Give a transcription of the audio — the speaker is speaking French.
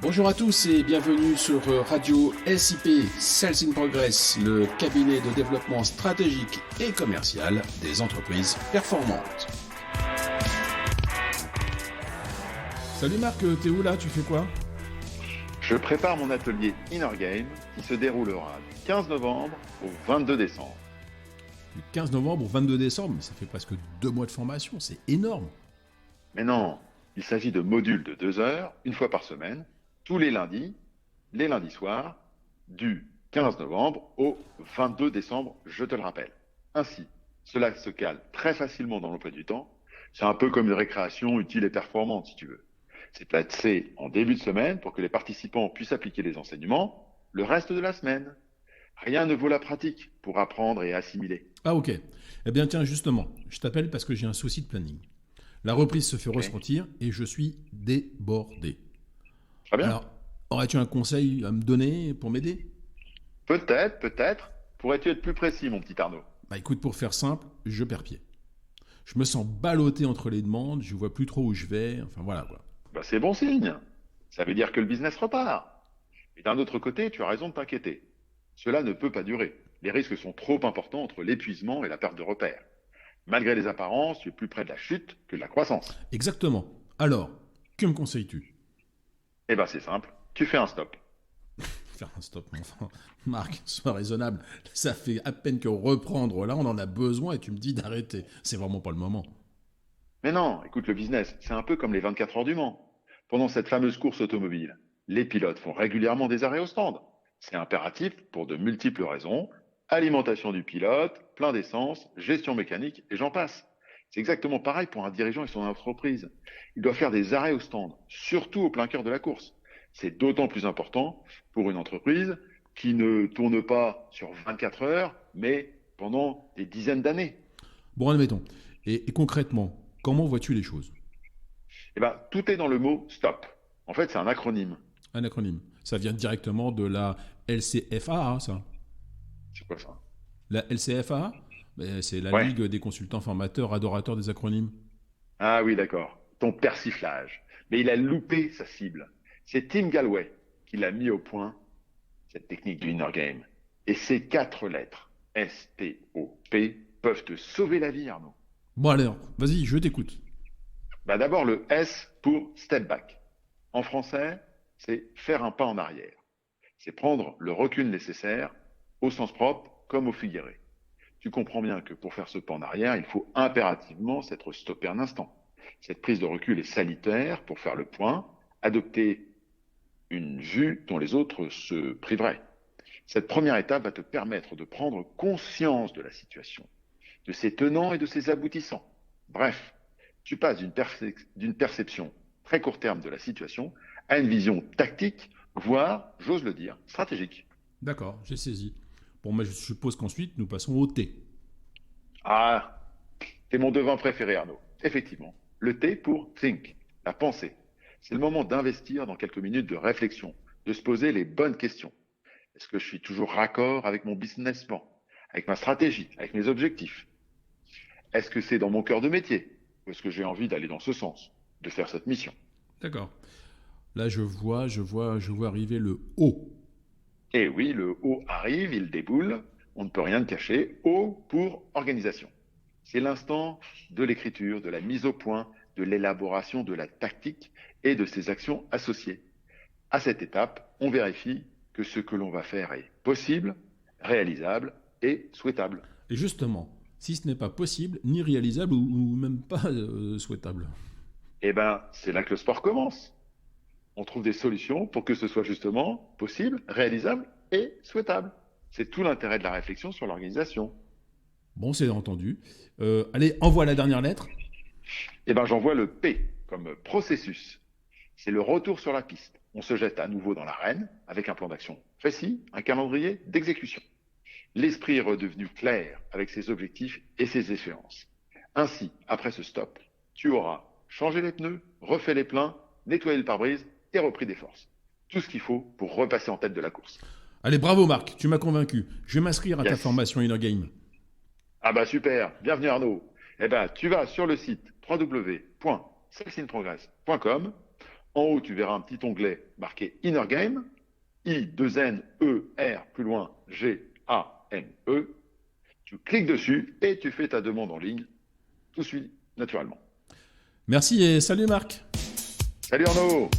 Bonjour à tous et bienvenue sur Radio SIP, Sales in Progress, le cabinet de développement stratégique et commercial des entreprises performantes. Salut Marc, t'es où là? Tu fais quoi? Je prépare mon atelier Inner Game qui se déroulera du 15 novembre au 22 décembre. Du 15 novembre au 22 décembre, ça fait presque 2 mois de formation, c'est énorme. Mais non, il s'agit de modules de 2 heures, une fois par semaine, tous les lundis soirs, du 15 novembre au 22 décembre, je te le rappelle. Ainsi, cela se cale très facilement dans l'emploi du temps. C'est un peu comme une récréation utile et performante, si tu veux. C'est placé en début de semaine pour que les participants puissent appliquer les enseignements le reste de la semaine. Rien ne vaut la pratique pour apprendre et assimiler. Ah ok, eh bien tiens justement, je t'appelle parce que j'ai un souci de planning. La reprise se fait ressentir et je suis débordé. Très bien. Alors, aurais-tu un conseil à me donner pour m'aider? Peut-être. Pourrais-tu être plus précis, mon petit Arnaud? Bah écoute, pour faire simple, je perds pied. Je me sens ballotté entre les demandes, je vois plus trop où je vais, enfin voilà quoi. C'est bon signe. Ça veut dire que le business repart. Et d'un autre côté, tu as raison de t'inquiéter. Cela ne peut pas durer. Les risques sont trop importants entre l'épuisement et la perte de repères. Malgré les apparences, tu es plus près de la chute que de la croissance. Exactement. Alors, que me conseilles-tu? C'est simple. Tu fais un stop. Faire un stop, mon enfant. Marc, sois raisonnable. Ça fait à peine que reprendre, là on en a besoin et tu me dis d'arrêter. C'est vraiment pas le moment. Mais non, écoute, le business, c'est un peu comme les 24 heures du Mans. Pendant cette fameuse course automobile, les pilotes font régulièrement des arrêts au stand. C'est impératif pour de multiples raisons. Alimentation du pilote, plein d'essence, gestion mécanique et j'en passe. C'est exactement pareil pour un dirigeant et son entreprise. Il doit faire des arrêts au stand, surtout au plein cœur de la course. C'est d'autant plus important pour une entreprise qui ne tourne pas sur 24 heures, mais pendant des dizaines d'années. Bon, admettons. Et concrètement, comment vois-tu les choses? Tout est dans le mot stop. En fait, c'est un acronyme. Un acronyme. Ça vient directement de la LCFA, ça. C'est quoi ça? La LCFA, c'est la Ouais. Ligue des consultants formateurs adorateurs des acronymes. Ah oui, d'accord. Ton persiflage. Mais il a loupé sa cible. C'est Tim Galway qui l'a mis au point, cette technique du inner game. Et ces 4 lettres, S-T-O-P, peuvent te sauver la vie, Arnaud. Bon alors, vas-y, je t'écoute. D'abord, le S pour step back. En français, c'est faire un pas en arrière. C'est prendre le recul nécessaire, au sens propre comme au figuré. Tu comprends bien que pour faire ce pas en arrière, il faut impérativement s'être stoppé un instant. Cette prise de recul est salutaire pour faire le point, adopter une vue dont les autres se priveraient. Cette première étape va te permettre de prendre conscience de la situation, de ses tenants et de ses aboutissants. Bref, tu passes d'une perception très court terme de la situation à une vision tactique, voire, j'ose le dire, stratégique. D'accord, j'ai saisi. Bon, moi je suppose qu'ensuite nous passons au T. Ah, c'est mon devin préféré, Arnaud. Effectivement, le T pour think, la pensée. C'est le moment d'investir dans quelques minutes de réflexion, de se poser les bonnes questions. Est-ce que je suis toujours raccord avec mon business plan, avec ma stratégie, avec mes objectifs? Est-ce que c'est dans mon cœur de métier? Ou est-ce que j'ai envie d'aller dans ce sens, de faire cette mission? D'accord. Là je vois arriver le O. Et oui, le O arrive, il déboule, on ne peut rien te cacher. O pour organisation. C'est l'instant de l'écriture, de la mise au point, de l'élaboration de la tactique et de ses actions associées. À cette étape, on vérifie que ce que l'on va faire est possible, réalisable et souhaitable. Et justement, si ce n'est pas possible, ni réalisable ou même pas souhaitable. C'est là que le sport commence. On trouve des solutions pour que ce soit justement possible, réalisable et souhaitable. C'est tout l'intérêt de la réflexion sur l'organisation. Bon, c'est entendu. Allez, envoie la dernière lettre. J'envoie le P comme processus. C'est le retour sur la piste. On se jette à nouveau dans l'arène avec un plan d'action précis, un calendrier d'exécution. L'esprit est redevenu clair avec ses objectifs et ses échéances. Ainsi, après ce stop, tu auras changé les pneus, refait les pleins, nettoyé le pare-brise et repris des forces. Tout ce qu'il faut pour repasser en tête de la course. Allez, bravo Marc, tu m'as convaincu. Je vais m'inscrire à ta Yes. formation Inner Game. Super, bienvenue Arnaud. Tu vas sur le site www.salesinprogress.com. En haut, tu verras un petit onglet marqué Inner Game, I-2-N-E-R, plus loin, G-A-M-E. Tu cliques dessus et tu fais ta demande en ligne. Tout suit naturellement. Merci et salut Marc. Salut Arnaud!